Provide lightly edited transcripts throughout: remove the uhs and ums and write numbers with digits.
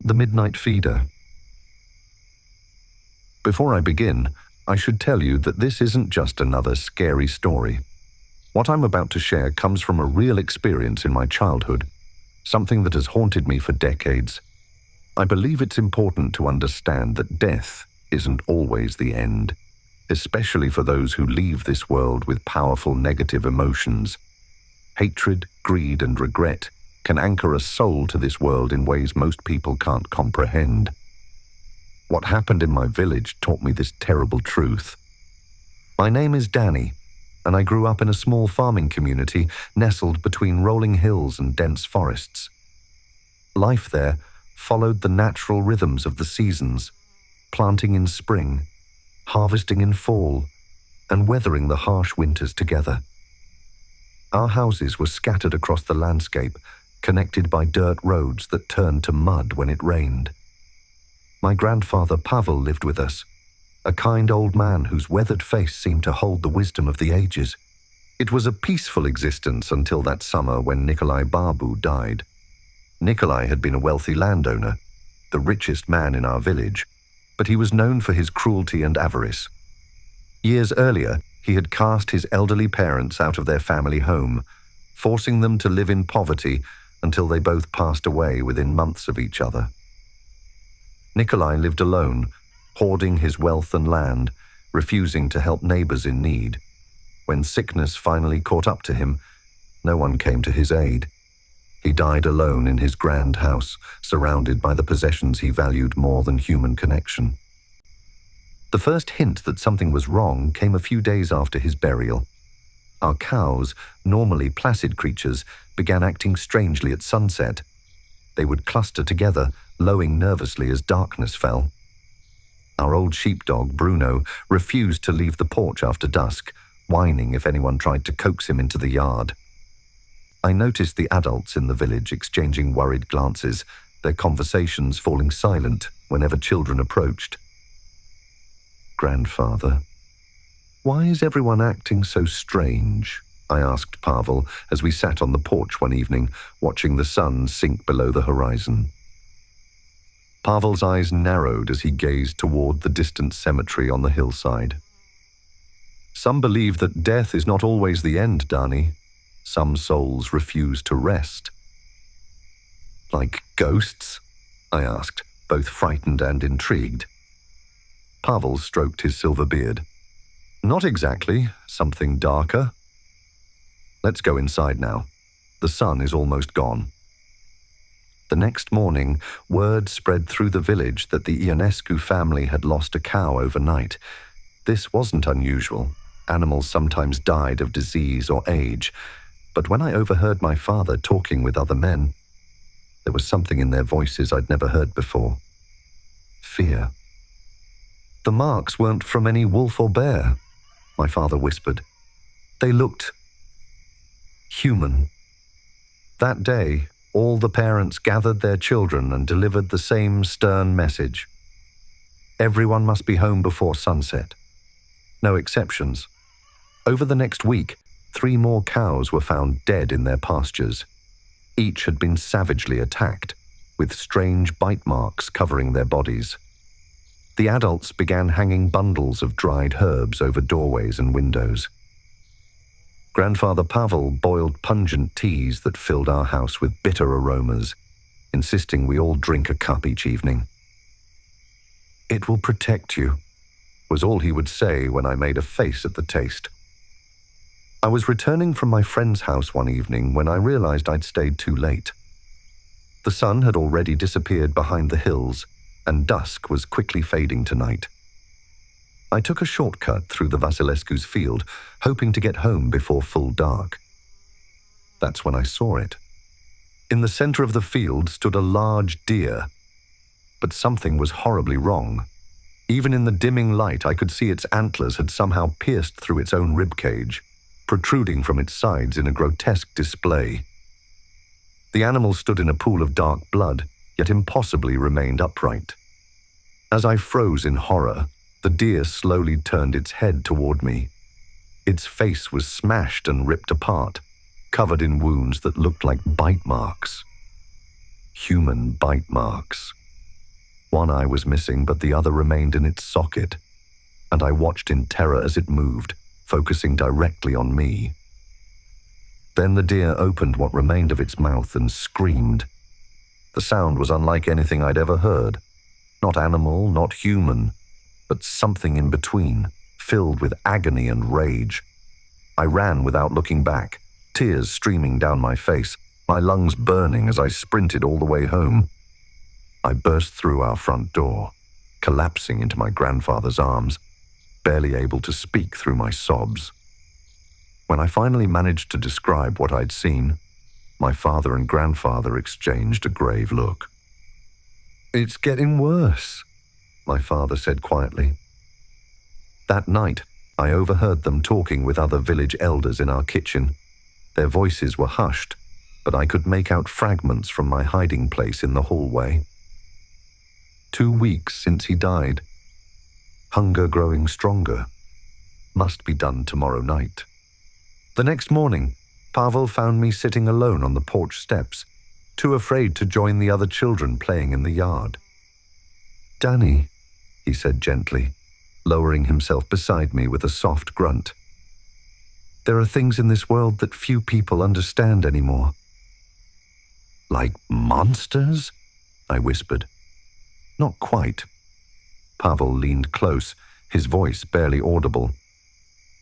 The Midnight Feeder. Before I begin, I should tell you that this isn't just another scary story. What I'm about to share comes from a real experience in my childhood, something that has haunted me for decades. I believe it's important to understand that death isn't always the end, especially for those who leave this world with powerful negative emotions. Hatred, greed, and regret can anchor a soul to this world in ways most people can't comprehend. What happened in my village taught me this terrible truth. My name is Dani, and I grew up in a small farming community nestled between rolling hills and dense forests. Life there followed the natural rhythms of the seasons, planting in spring, harvesting in fall, and weathering the harsh winters together. Our houses were scattered across the landscape, connected by dirt roads that turned to mud when it rained. My grandfather Pavel lived with us, a kind old man whose weathered face seemed to hold the wisdom of the ages. It was a peaceful existence until that summer when Nikolai Babu died. Nikolai had been a wealthy landowner, the richest man in our village, but he was known for his cruelty and avarice. Years earlier, he had cast his elderly parents out of their family home, forcing them to live in poverty until they both passed away within months of each other. Nikolai lived alone, hoarding his wealth and land, refusing to help neighbors in need. When sickness finally caught up to him, no one came to his aid. He died alone in his grand house, surrounded by the possessions he valued more than human connection. The first hint that something was wrong came a few days after his burial. Our cows, normally placid creatures, began acting strangely at sunset. They would cluster together, lowing nervously as darkness fell. Our old sheepdog, Bruno, refused to leave the porch after dusk, whining if anyone tried to coax him into the yard. I noticed the adults in the village exchanging worried glances, their conversations falling silent whenever children approached. "Grandfather, why is everyone acting so strange?" I asked Pavel as we sat on the porch one evening, watching the sun sink below the horizon. Pavel's eyes narrowed as he gazed toward the distant cemetery on the hillside. "Some believe that death is not always the end, Dani. Some souls refuse to rest." "Like ghosts?" I asked, both frightened and intrigued. Pavel stroked his silver beard. "Not exactly. Something darker. Let's go inside now. The sun is almost gone." The next morning, word spread through the village that the Ionescu family had lost a cow overnight. This wasn't unusual. Animals sometimes died of disease or age. But when I overheard my father talking with other men, there was something in their voices I'd never heard before. Fear. "The marks weren't from any wolf or bear," my father whispered. "They looked human." That day, all the parents gathered their children and delivered the same stern message. Everyone must be home before sunset. No exceptions. Over the next week, 3 more cows were found dead in their pastures. Each had been savagely attacked, with strange bite marks covering their bodies. The adults began hanging bundles of dried herbs over doorways and windows. Grandfather Pavel boiled pungent teas that filled our house with bitter aromas, insisting we all drink a cup each evening. "It will protect you," was all he would say when I made a face at the taste. I was returning from my friend's house one evening when I realized I'd stayed too late. The sun had already disappeared behind the hills, and dusk was quickly fading to night. I took a shortcut through the Vasilescu's field, hoping to get home before full dark. That's when I saw it. In the center of the field stood a large deer. But something was horribly wrong. Even in the dimming light, I could see its antlers had somehow pierced through its own ribcage, protruding from its sides in a grotesque display. The animal stood in a pool of dark blood, yet impossibly remained upright. As I froze in horror, the deer slowly turned its head toward me. Its face was smashed and ripped apart, covered in wounds that looked like bite marks. Human bite marks. One eye was missing, but the other remained in its socket, and I watched in terror as it moved, focusing directly on me. Then the deer opened what remained of its mouth and screamed. The sound was unlike anything I'd ever heard. Not animal, not human, but something in between, filled with agony and rage. I ran without looking back, tears streaming down my face, my lungs burning as I sprinted all the way home. I burst through our front door, collapsing into my grandfather's arms, barely able to speak through my sobs. When I finally managed to describe what I'd seen, my father and grandfather exchanged a grave look. "It's getting worse," my father said quietly. That night, I overheard them talking with other village elders in our kitchen. Their voices were hushed, but I could make out fragments from my hiding place in the hallway. 2 weeks since he died. Hunger growing stronger. Must be done tomorrow night. The next morning, Pavel found me sitting alone on the porch steps, too afraid to join the other children playing in the yard. "Dani," he said gently, lowering himself beside me with a soft grunt. "There are things in this world that few people understand anymore." "Like monsters?" I whispered. "Not quite." Pavel leaned close, his voice barely audible.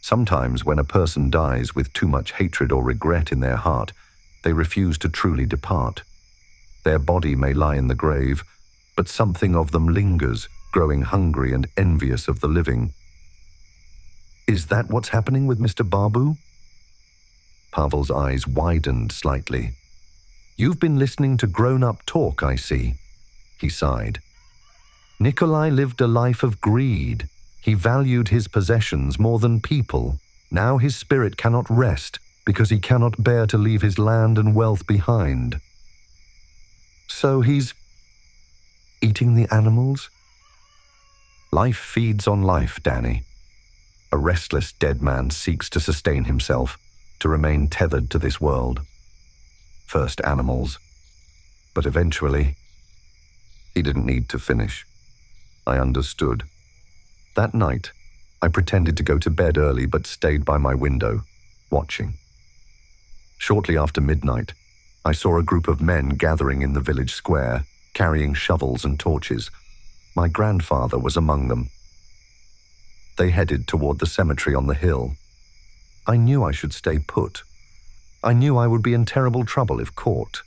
"Sometimes when a person dies with too much hatred or regret in their heart, they refuse to truly depart. Their body may lie in the grave, but something of them lingers, growing hungry and envious of the living." "Is that what's happening with Mr. Barbu?" Pavel's eyes widened slightly. "You've been listening to grown-up talk, I see." He sighed. "Nikolai lived a life of greed. He valued his possessions more than people. Now his spirit cannot rest because he cannot bear to leave his land and wealth behind. So he's eating the animals?" "Life feeds on life, Dani. A restless dead man seeks to sustain himself, to remain tethered to this world. First animals, but eventually..." He didn't need to finish. I understood. That night, I pretended to go to bed early but stayed by my window, watching. Shortly after midnight, I saw a group of men gathering in the village square, carrying shovels and torches. My grandfather was among them. They headed toward the cemetery on the hill. I knew I should stay put. I knew I would be in terrible trouble if caught.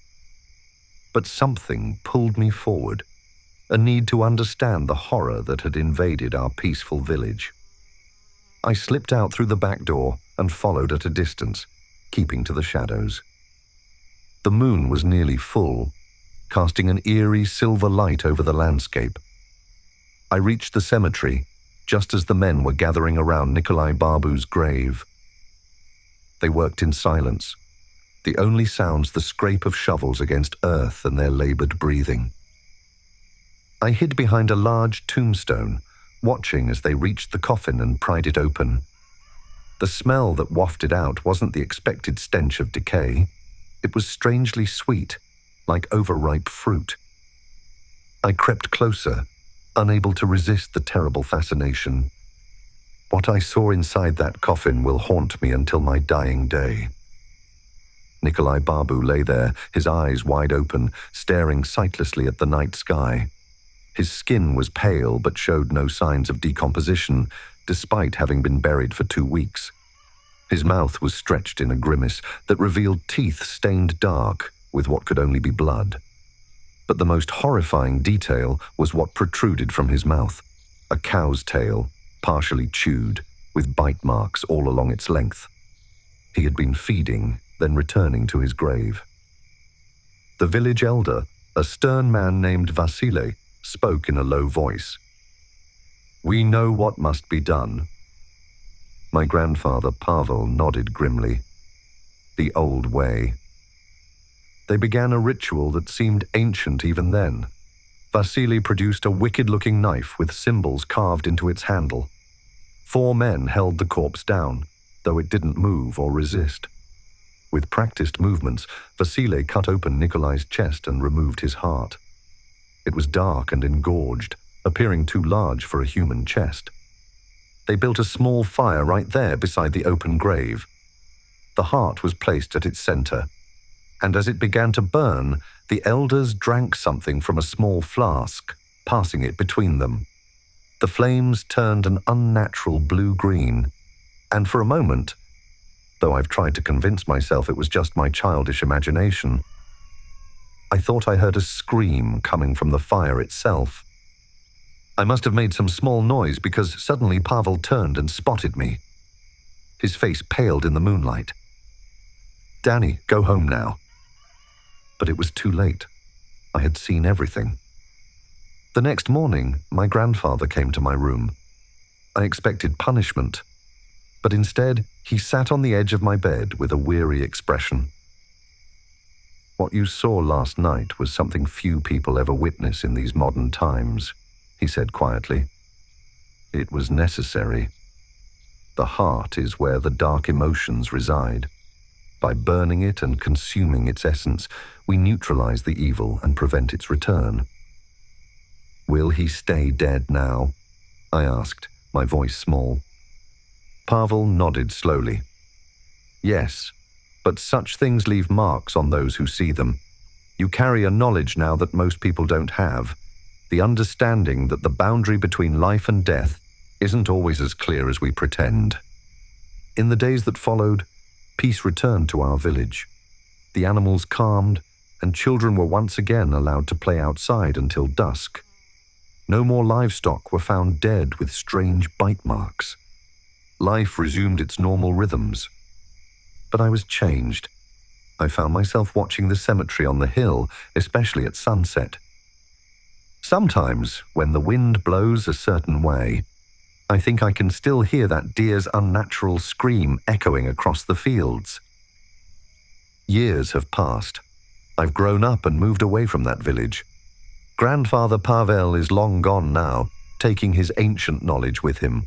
But something pulled me forward, a need to understand the horror that had invaded our peaceful village. I slipped out through the back door and followed at a distance, keeping to the shadows. The moon was nearly full, casting an eerie silver light over the landscape. I reached the cemetery just as the men were gathering around Nikolai Barbu's grave. They worked in silence, the only sounds the scrape of shovels against earth and their labored breathing. I hid behind a large tombstone, watching as they reached the coffin and pried it open. The smell that wafted out wasn't the expected stench of decay. It was strangely sweet, like overripe fruit. I crept closer, unable to resist the terrible fascination. What I saw inside that coffin will haunt me until my dying day. Nikolai Barbu lay there, his eyes wide open, staring sightlessly at the night sky. His skin was pale but showed no signs of decomposition, despite having been buried for 2 weeks. His mouth was stretched in a grimace that revealed teeth stained dark with what could only be blood. But the most horrifying detail was what protruded from his mouth, a cow's tail, partially chewed, with bite marks all along its length. He had been feeding, then returning to his grave. The village elder, a stern man named Vasily, spoke in a low voice. "We know what must be done." My grandfather, Pavel, nodded grimly. The old way. They began a ritual that seemed ancient even then. Vasily produced a wicked-looking knife with symbols carved into its handle. 4 men held the corpse down, though it didn't move or resist. With practiced movements, Vasily cut open Nikolai's chest and removed his heart. It was dark and engorged, appearing too large for a human chest. They built a small fire right there beside the open grave. The heart was placed at its center, and as it began to burn, the elders drank something from a small flask, passing it between them. The flames turned an unnatural blue-green, and for a moment, though I've tried to convince myself it was just my childish imagination, I thought I heard a scream coming from the fire itself. I must have made some small noise because suddenly Pavel turned and spotted me. His face paled in the moonlight. "Dani, go home now." But it was too late. I had seen everything. The next morning, my grandfather came to my room. I expected punishment, but instead, he sat on the edge of my bed with a weary expression. "What you saw last night was something few people ever witness in these modern times," he said quietly. "It was necessary. The heart is where the dark emotions reside. By burning it and consuming its essence, we neutralize the evil and prevent its return." "Will he stay dead now?" I asked, my voice small. Pavel nodded slowly. "Yes, but such things leave marks on those who see them. You carry a knowledge now that most people don't have, the understanding that the boundary between life and death isn't always as clear as we pretend." In the days that followed, peace returned to our village. The animals calmed, and children were once again allowed to play outside until dusk. No more livestock were found dead with strange bite marks. Life resumed its normal rhythms. But I was changed. I found myself watching the cemetery on the hill, especially at sunset. Sometimes, when the wind blows a certain way, I think I can still hear that deer's unnatural scream echoing across the fields. Years have passed. I've grown up and moved away from that village. Grandfather Pavel is long gone now, taking his ancient knowledge with him.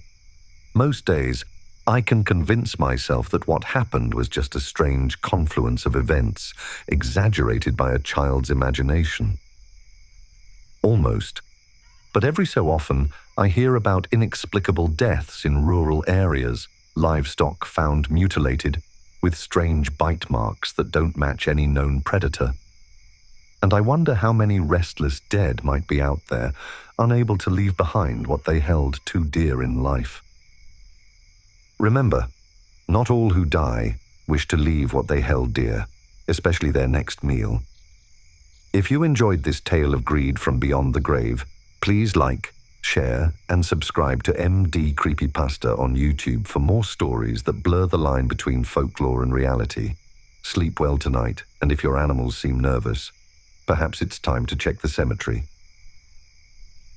Most days, I can convince myself that what happened was just a strange confluence of events, exaggerated by a child's imagination. Almost. But every so often, I hear about inexplicable deaths in rural areas, livestock found mutilated, with strange bite marks that don't match any known predator. And I wonder how many restless dead might be out there, unable to leave behind what they held too dear in life. Remember, not all who die wish to leave what they held dear, especially their next meal. If you enjoyed this tale of greed from beyond the grave, please like, share, and subscribe to MD Creepypasta on YouTube for more stories that blur the line between folklore and reality. Sleep well tonight, and if your animals seem nervous, perhaps it's time to check the cemetery.